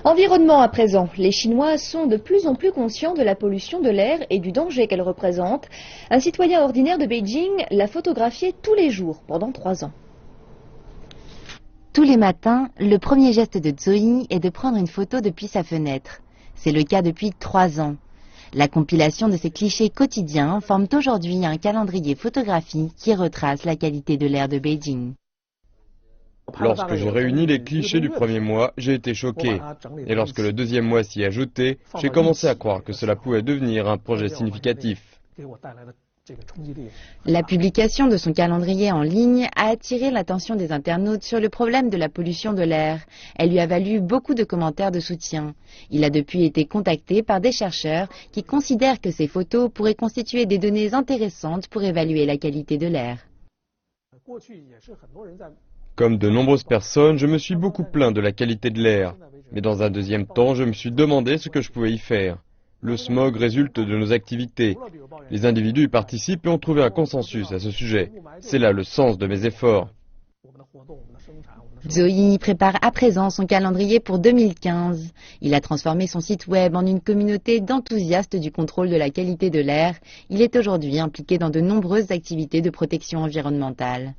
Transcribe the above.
Environnement à présent. Les Chinois sont de plus en plus conscients de la pollution de l'air et du danger qu'elle représente. Un citoyen ordinaire de Beijing l'a photographié tous les jours pendant 3 ans. Tous les matins, le premier geste de Zoe est de prendre une photo depuis sa fenêtre. C'est le cas depuis 3 ans. La compilation de ces clichés quotidiens forme aujourd'hui un calendrier photographique qui retrace la qualité de l'air de Beijing. Lorsque j'ai réuni les clichés du premier mois, j'ai été choqué. Et lorsque le deuxième mois s'y est ajouté, j'ai commencé à croire que cela pouvait devenir un projet significatif. La publication de son calendrier en ligne a attiré l'attention des internautes sur le problème de la pollution de l'air. Elle lui a valu beaucoup de commentaires de soutien. Il a depuis été contacté par des chercheurs qui considèrent que ces photos pourraient constituer des données intéressantes pour évaluer la qualité de l'air. Comme de nombreuses personnes, je me suis beaucoup plaint de la qualité de l'air. Mais dans un deuxième temps, je me suis demandé ce que je pouvais y faire. Le smog résulte de nos activités. Les individus y participent et ont trouvé un consensus à ce sujet. C'est là le sens de mes efforts. Zoe prépare à présent son calendrier pour 2015. Il a transformé son site web en une communauté d'enthousiastes du contrôle de la qualité de l'air. Il est aujourd'hui impliqué dans de nombreuses activités de protection environnementale.